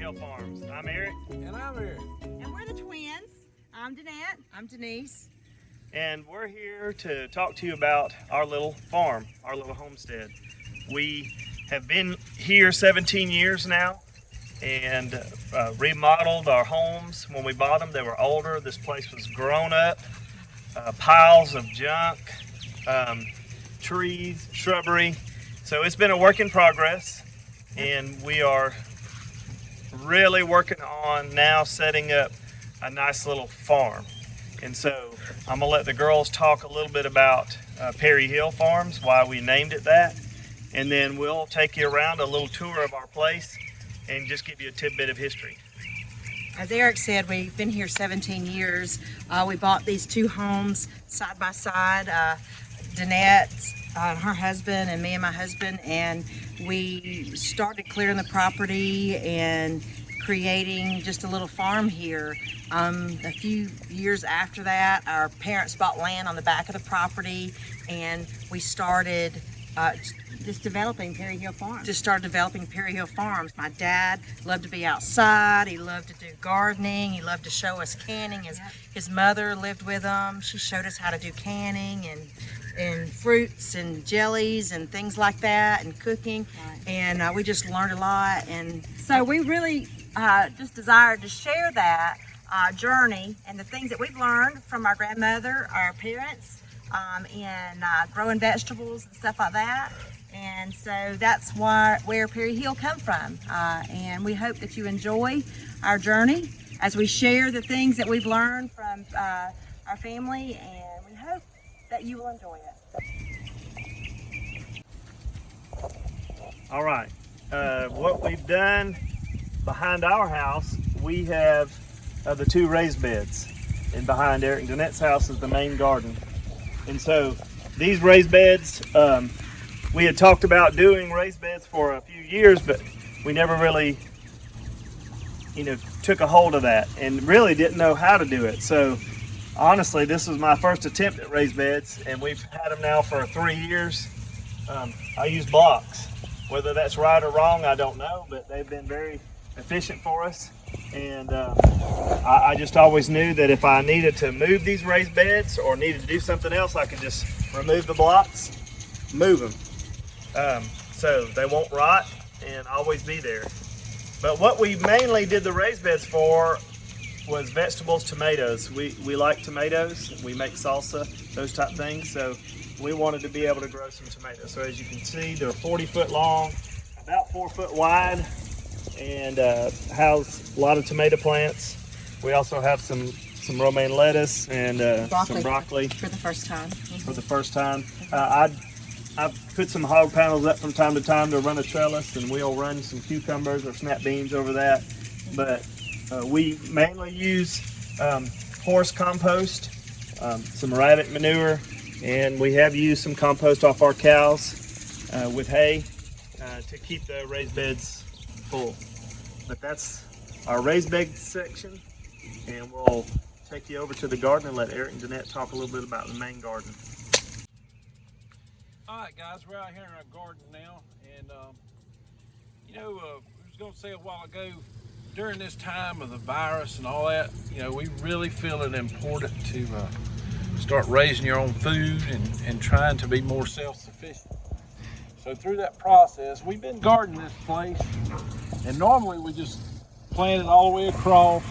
Hill Farms. I'm Eric. And I'm Eric. And we're the twins. I'm Danette. I'm Denise. And we're here to talk to you about our little farm, our little homestead. We have been here 17 years now and remodeled our homes. When we bought them, they were older. This place was grown up, piles of junk, trees, shrubbery. So it's been a work in progress, and we are really working on now setting up a nice little farm. And so I'm gonna let the girls talk a little bit about Perry Hill Farms, why we named it that, and then we'll take you around a little tour of our place and just give you a tidbit of history. As Eric said, we've been here 17 years. We bought these two homes side by side, Danette and her husband and me and my husband, and we started clearing the property and creating just a little farm here. A few years after that, our parents bought land on the back of the property, and we started Just developing Perry Hill Farm. just started developing Perry Hill Farms. My dad loved to be outside. He loved to do gardening. He loved to show us canning. His mother lived with him. She showed us how to do canning and fruits and jellies and things like that and cooking. Right. And we just learned a lot. And So we really just desired to share that journey and the things that we've learned from our grandmother, our parents, in growing vegetables and stuff like that. And so that's where Perry Hill come from. And we hope that you enjoy our journey as we share the things that we've learned from our family, and we hope that you will enjoy it. All right, what we've done behind our house, we have the two raised beds, and behind Eric and Danette's house is the main garden. And so these raised beds, we had talked about doing raised beds for a few years, but we never really, took a hold of that and really didn't know how to do it. So honestly, this was my first attempt at raised beds, and we've had them now for 3 years. I use blocks. Whether that's right or wrong, I don't know, but they've been very efficient for us. And I just always knew that if I needed to move these raised beds or needed to do something else, I could just remove the blocks, move them. So they won't rot and always be there. But what we mainly did the raised beds for was vegetables, tomatoes. We like tomatoes. We make salsa, those type things. So we wanted to be able to grow some tomatoes. So as you can see, they're 40 foot long, about 4 foot wide, and house a lot of tomato plants. We also have some romaine lettuce and some broccoli for the first time. for the first time. I've put some hog panels up from time to time to run a trellis, and we'll run some cucumbers or snap beans over that. But we mainly use horse compost, some rabbit manure, and we have used some compost off our cows with hay to keep the raised beds full. But that's our raised bed section, and we'll take you over to the garden and let Eric and Danette talk a little bit about the main garden. All right, guys, we're out here in our garden now, and I was going to say a while ago, during this time of the virus and all that, we really feel it important to start raising your own food and trying to be more self-sufficient. So through that process, we've been gardening this place, and normally we just plant it all the way across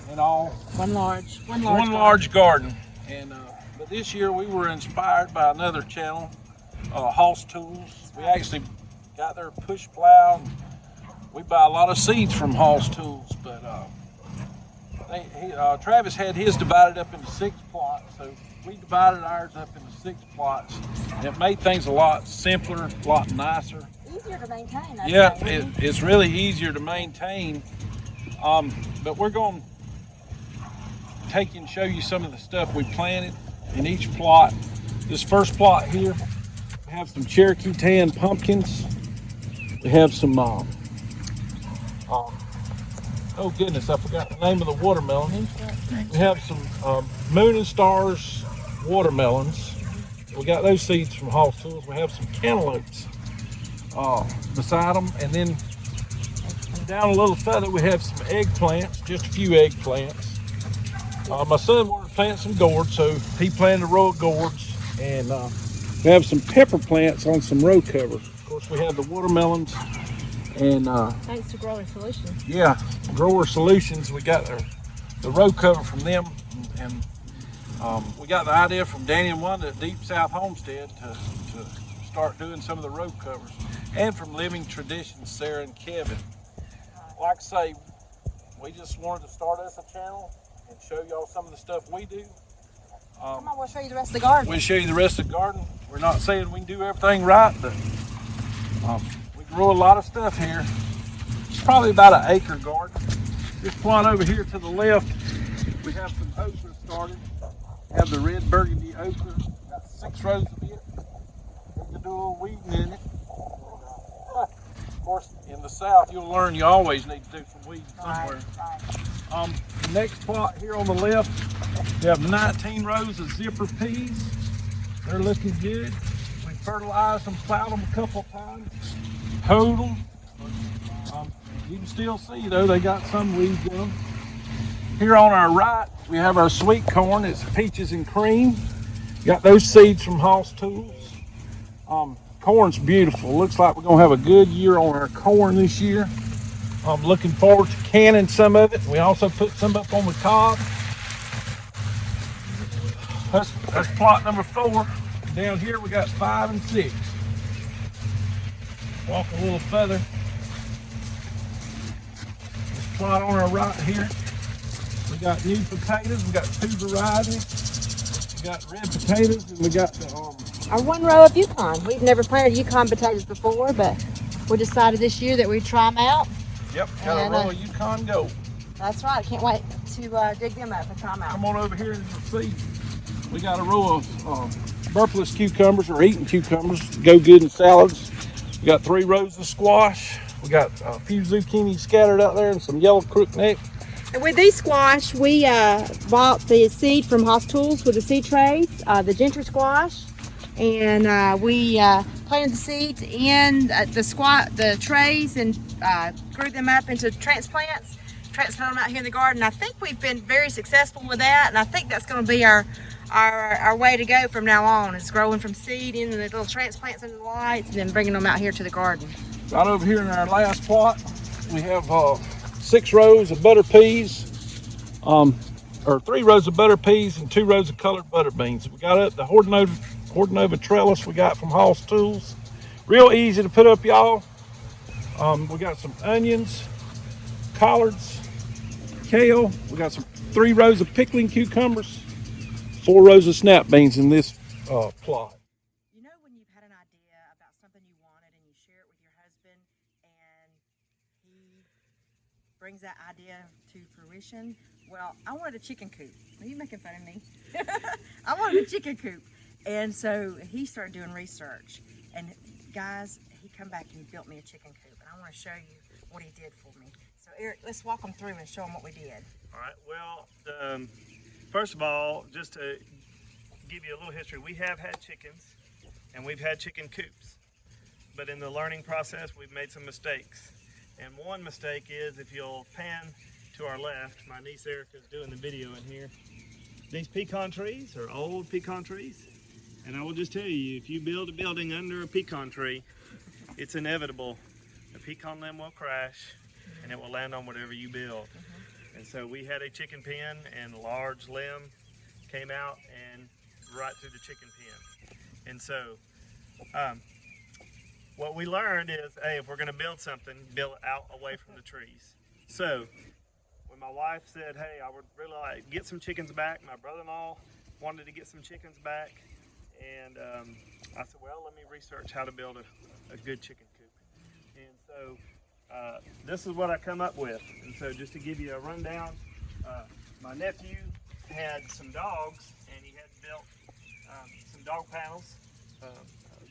and all. One One large garden. And but this year we were inspired by another channel, Hoss Tools. We actually got their push plow. We buy a lot of seeds from Hoss Tools, but Travis had his divided up into 6 plots, so we divided ours up into 6 plots, and it made things a lot simpler, a lot nicer. Easier to maintain. It's really easier to maintain. But we're going to take you and show you some of the stuff we planted in each plot. This first plot here, we have some Cherokee tan pumpkins. We have some, oh goodness, I forgot the name of the watermelon. We have some Moon and Stars watermelons. We got those seeds from Hoss Tools. We have some cantaloupes beside them, and then Down a little further, we have some eggplants, just a few eggplants. My son wanted to plant some gourds, so he planted a row of gourds. And we have some pepper plants on some row cover. Of course, we have the watermelons. And Thanks to Growing Solutions. yeah, Grower Solutions, we got the row cover from them. And we got the idea from Danny and Wanda at Deep South Homestead to start doing some of the row covers. And from Living Traditions, Sarah and Kevin. Like I say, we just wanted to start us a channel and show y'all some of the stuff we do. Come on, we'll show you the rest of the garden. We'll show you the rest of the garden. We're not saying we can do everything right, but we grow a lot of stuff here. It's probably about an acre garden. This plot over here to the left, we have some okra started. We have the red burgundy okra. Got 6 rows of it. We can do a little weeding in it. Of course, in the south, you'll learn you always need to do some weeding somewhere. Right. The next plot here on the left, we have 19 rows of zipper peas. They're looking good. We fertilized them, plowed them a couple of times, hoed them. You can still see though, they got some weeds in them. Here on our right, we have our sweet corn. It's peaches and cream. Got those seeds from Hoss Tools. Corn's beautiful. Looks like we're gonna have a good year on our corn this year. I'm looking forward to canning some of it. We also put some up on the cob. That's plot number 4. Down here we got 5 and 6. Walk a little further. This plot on our right here, we got new potatoes. We got 2 varieties. We got red potatoes and we got the Our 1 row of Yukon. We've never planted Yukon potatoes before, but we decided this year that we'd try them out. Yep, got And, a row of Yukon Gold. That's right. I can't wait to dig them up and try them out. Come on over here and you'll see. We got a row of Burpless cucumbers or eating cucumbers. Go good in salads. We got 3 rows of squash. We got a few zucchini scattered out there and some yellow crookneck. And with these squash, we bought the seed from Hoss Tools with the seed trays, the gentry squash. And we planted the seeds in the trays and grew them up into transplants. Transplanted them out here in the garden. I think we've been very successful with that, and I think that's going to be our way to go from now on. Is growing from seed in the little transplants under the lights, and then bringing them out here to the garden. Right over here in our last plot, we have 6 rows of butter peas, or 3 rows of butter peas and 2 rows of colored butter beans. We got up the Hortonova trellis we got from Hoss Tools. Real easy to put up, y'all. We got some onions, collards, kale. We got some 3 rows of pickling cucumbers, 4 rows of snap beans in this plot. You know when you've had an idea about something you wanted and you share it with your husband and he brings that idea to fruition? Well, I wanted a chicken coop. Are you making fun of me? I wanted a chicken coop. And so he started doing research. And guys, he come back and he built me a chicken coop. And I want to show you what he did for me. So Eric, let's walk them through and show them what we did. All right. Well, first of all, just to give you a little history, we have had chickens and we've had chicken coops. But in the learning process, we've made some mistakes. And one mistake is, if you'll pan to our left, my niece Erica is doing the video in here. These pecan trees are old pecan trees. And I will just tell you, if you build a building under a pecan tree, it's inevitable. The pecan limb will crash and it will land on whatever you build. And so we had a chicken pen and a large limb came out and right through the chicken pen. And so what we learned is, hey, if we're gonna build something, build it out away from the trees. So when my wife said, hey, I would really like to get some chickens back, my brother-in-law wanted to get some chickens back. And I said, well, let me research how to build a good chicken coop. And so this is what I come up with. And so just to give you a rundown, my nephew had some dogs and he had built some dog panels.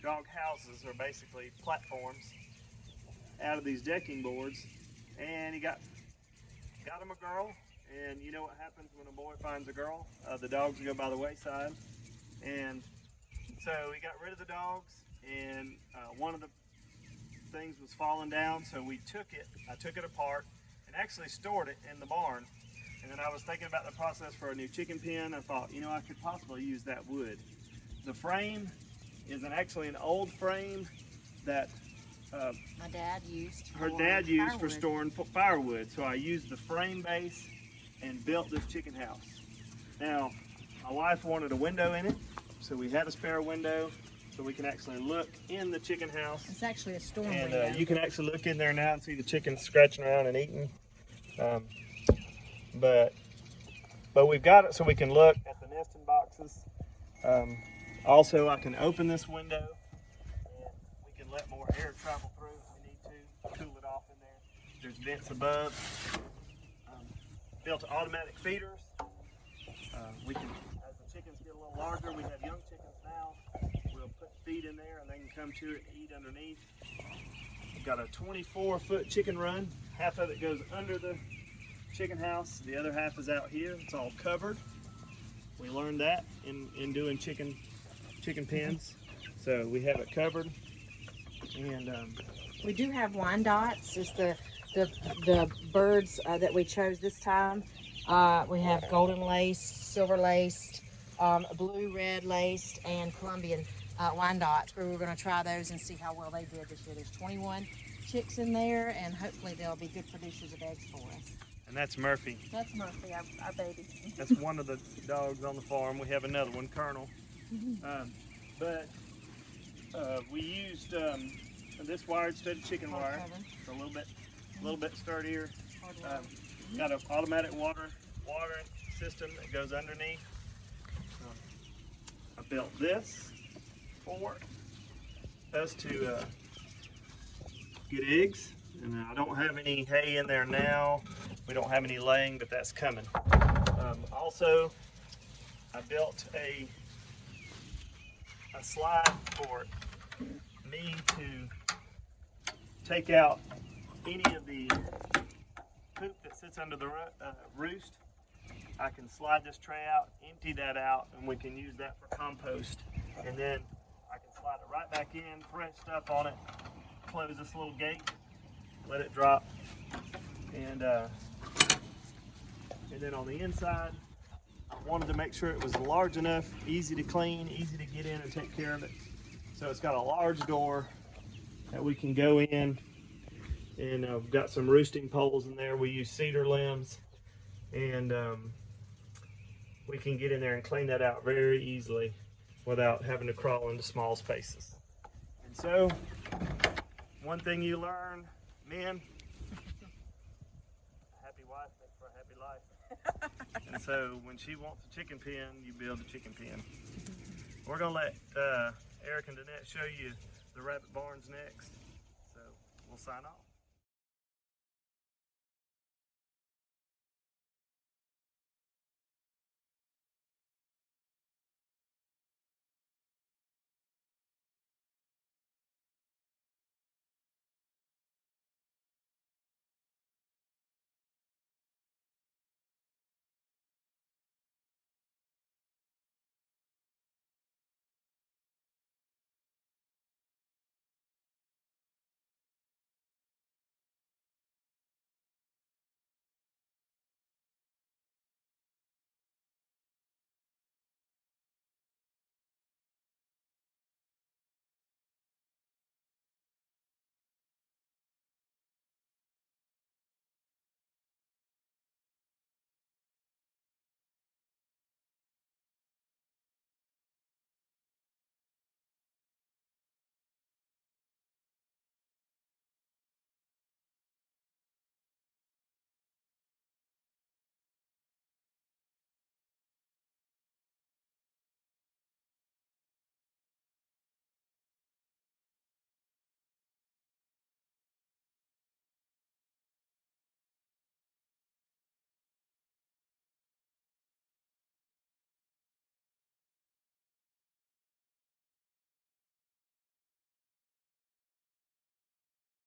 Dog houses are basically platforms out of these decking boards. And he got him a girl. And you know what happens when a boy finds a girl? The dogs go by the wayside. And so he got rid of the dogs, and one of the things was falling down, so I took it apart and actually stored it in the barn. And then I was thinking about the process for a new chicken pen. I thought, you know, I could possibly use that wood. The frame is actually an old frame that My dad used. her dad used for storing firewood. So I used the frame base and built this chicken house. Now, my wife wanted a window in it, so we had a spare window so we can actually look in the chicken house. It's actually a storm And window. you can actually look in there now and see the chickens scratching around and eating. But we've got it so we can look at the nesting boxes. Also, I can open this window and we can let more air travel through if we need to, cool it off in there. There's vents above. Built automatic feeders. We can, as the chickens get a little larger, we have young chickens now. We'll put feed in there and they can come to it and eat underneath. We've got a 24-foot chicken run. Half of it goes under the chicken house. The other half is out here. It's all covered. We learned that in doing chicken pens. So we have it covered. And We do have Wyandottes. It's the birds that we chose this time. We have golden laced, silver laced, blue, red laced, and Colombian Wyandottes. We were going to try those and see how well they did this year. There's 21 chicks in there, and hopefully they'll be good producers of eggs for us. and that's Murphy. That's Murphy, our baby. That's one of the dogs on the farm. We have another one, Colonel. But we used this wired studded chicken wire. It's a little bit sturdier. Got an automatic water system that goes underneath. I built this for us to get eggs, and I don't have any hay in there now. We don't have any laying, but that's coming. Also, I built a slide for me to take out any of the poop that sits under the roost. I can slide this tray out, empty that out, and we can use that for compost. And then I can slide it right back in, fresh stuff on it, close this little gate, let it drop, and then on the inside, I wanted to make sure it was large enough, easy to clean, easy to get in and take care of it. So it's got a large door that we can go in, and we've got some roosting poles in there. We use cedar limbs, and we can get in there and clean that out very easily without having to crawl into small spaces. And so, one thing you learn, men, a happy wife makes for a happy life. And so, when she wants a chicken pen, you build a chicken pen. We're gonna let Eric and Danette show you the rabbit barns next. So, we'll sign off.